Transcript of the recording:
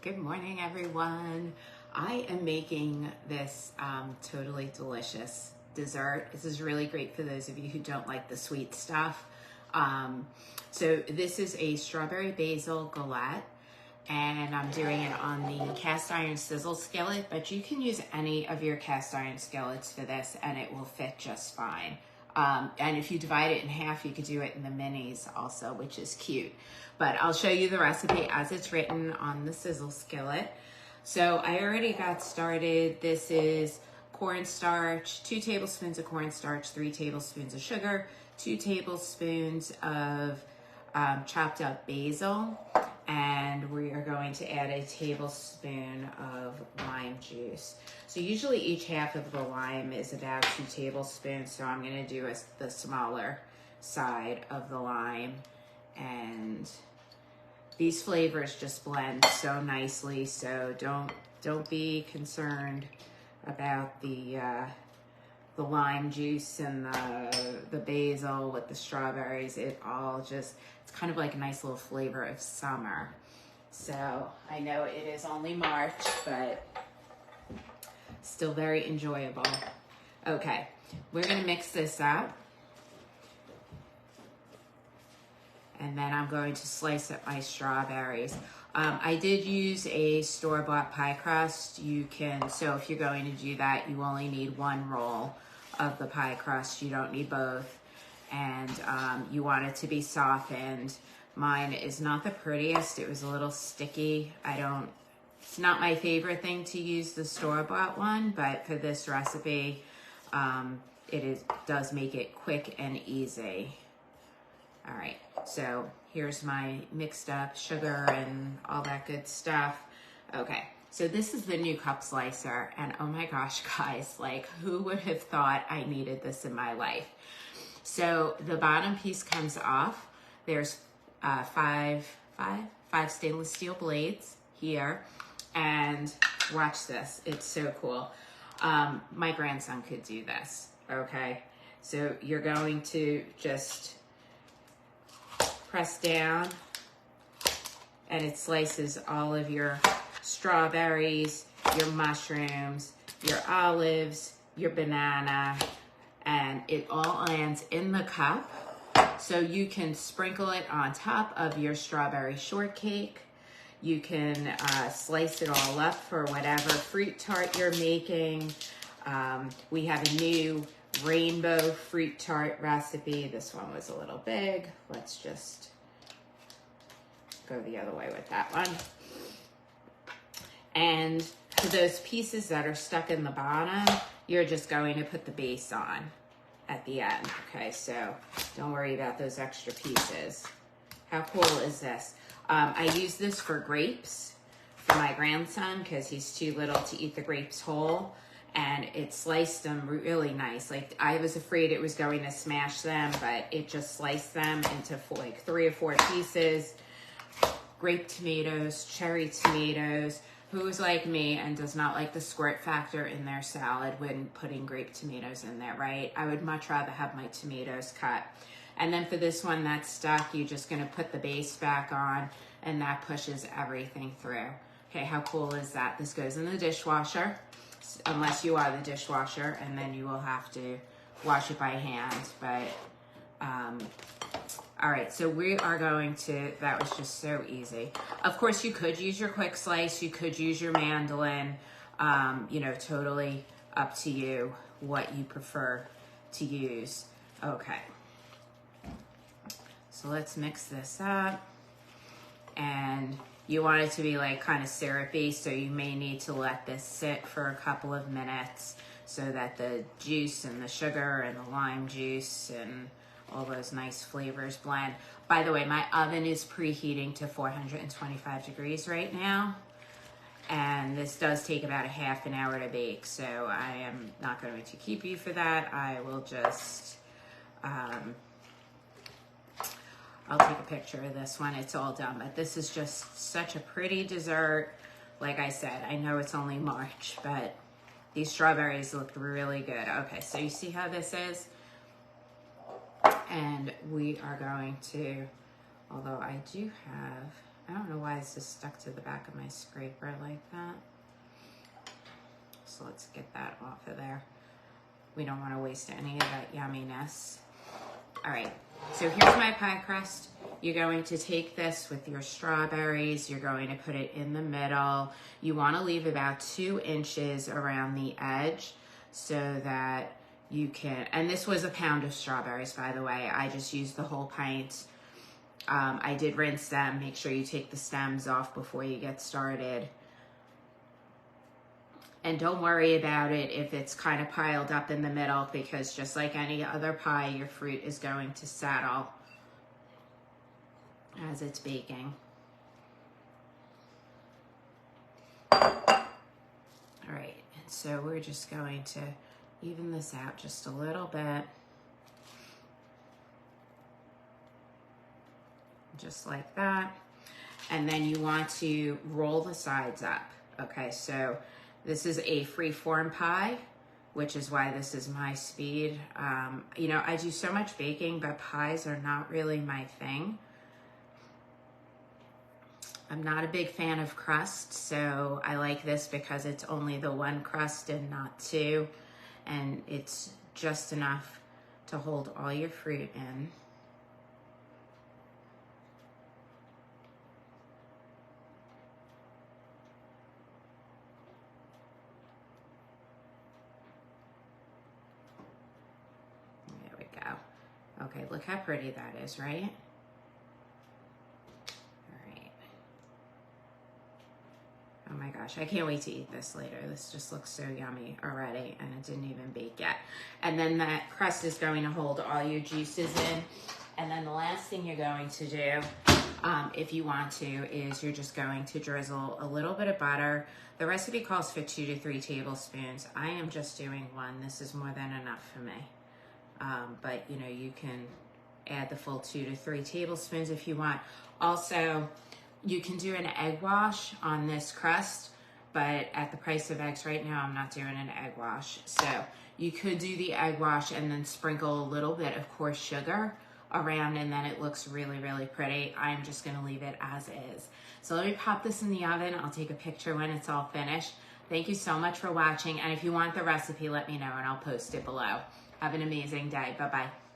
Good morning, everyone. I am making this totally delicious dessert. This is really great for those of you who don't like the sweet stuff. So this is a strawberry basil galette, and I'm doing it on the cast iron sizzle skillet, but you can use any of your cast iron skillets for this and it will fit just fine. And if you divide it in half, you could do it in the minis also, which is cute. But I'll show you the recipe as it's written on the sizzle skillet. So I already got started. This is cornstarch, 2 tablespoons of cornstarch, 3 tablespoons of sugar, 2 tablespoons of chopped up basil, and we are going to add a tablespoon of lime juice. So usually each half of the lime is about 2 tablespoons, so I'm going to do the smaller side of the lime. And these flavors just blend so nicely, so don't be concerned about the lime juice and the basil with the strawberries. It all just, it's kind of like a nice little flavor of summer. So I know it is only March, but still very enjoyable. Okay, we're gonna mix this up. And then I'm going to slice up my strawberries. I did use a store-bought pie crust. You can, so if you're going to do that, you only need 1 roll of the pie crust. You don't need both. And you want it to be softened. Mine is not the prettiest. It was a little sticky. It's not my favorite thing to use the store-bought one, but for this recipe, does make it quick and easy. All right, so here's my mixed up sugar and all that good stuff. Okay, so this is the new cup slicer, and oh my gosh, guys, like who would have thought I needed this in my life? So the bottom piece comes off. There's 5 stainless steel blades here, and watch this, it's so cool. My grandson could do this, okay? So you're going to just press down, and it slices all of your strawberries, your mushrooms, your olives, your banana, and it all lands in the cup. So you can sprinkle it on top of your strawberry shortcake. You can slice it all up for whatever fruit tart you're making. We have a new rainbow fruit tart recipe. This one was a little big. Let's just go the other way with that one. And for those pieces that are stuck in the bottom, you're just going to put the base on at the end. Okay, so don't worry about those extra pieces. How cool is this? I use this for grapes for my grandson because he's too little to eat the grapes whole. And it sliced them really nice. Like I was afraid it was going to smash them, but it just sliced them into like 3 or 4 pieces. Grape tomatoes, cherry tomatoes. Who's like me and does not like the squirt factor in their salad when putting grape tomatoes in there, right? I would much rather have my tomatoes cut. And then for this one that's stuck, you're just gonna put the base back on, and that pushes everything through. Okay, how cool is that? This goes in the dishwasher, unless you are the dishwasher, and then you will have to wash it by hand. But all right, so we are going to, that was just so easy. Of course, you could use your quick slice, you could use your mandolin, you know, totally up to you what you prefer to use. Okay, so let's mix this up. And you want it to be like kind of syrupy, so you may need to let this sit for a couple of minutes so that the juice and the sugar and the lime juice and all those nice flavors blend. By the way, my oven is preheating to 425 degrees right now. And this does take about a half an hour to bake, so I am not going to keep you for that. I will just, I'll take a picture of this when it's all done, but this is just such a pretty dessert. Like I said, I know it's only March, but these strawberries look really good. Okay, so you see how this is? And we are going to, although I do have, I don't know why it's just stuck to the back of my scraper like that. So let's get that off of there. We don't want to waste any of that yumminess. All right, so here's my pie crust. You're going to take this with your strawberries. You're going to put it in the middle. You want to leave about 2 inches around the edge so that you can, and this was a pound of strawberries, by the way. I just used the whole pint. I did rinse them. Make sure you take the stems off before you get started. And don't worry about it if it's kind of piled up in the middle, because just like any other pie, your fruit is going to settle as it's baking. All right, and so we're just going to even this out just a little bit. Just like that. And then you want to roll the sides up. Okay, so this is a free-form pie, which is why this is my speed. You know, I do so much baking, but pies are not really my thing. I'm not a big fan of crust, so I like this because it's only the 1 crust and not 2. And it's just enough to hold all your fruit in. Okay, look how pretty that is, right? All right. Oh my gosh, I can't wait to eat this later. This just looks so yummy already, and it didn't even bake yet. And then that crust is going to hold all your juices in. And then the last thing you're going to do, if you want to, is you're just going to drizzle a little bit of butter. The recipe calls for 2 to 3 tablespoons. I am just doing 1. This is more than enough for me. But you know, you can add the full 2 to 3 tablespoons if you want. Also, you can do an egg wash on this crust, but at the price of eggs right now, I'm not doing an egg wash. So you could do the egg wash and then sprinkle a little bit of coarse sugar around, and then it looks really, really pretty. I'm just gonna leave it as is. So let me pop this in the oven. I'll take a picture when it's all finished. Thank you so much for watching. And if you want the recipe, let me know and I'll post it below. Have an amazing day. Bye-bye.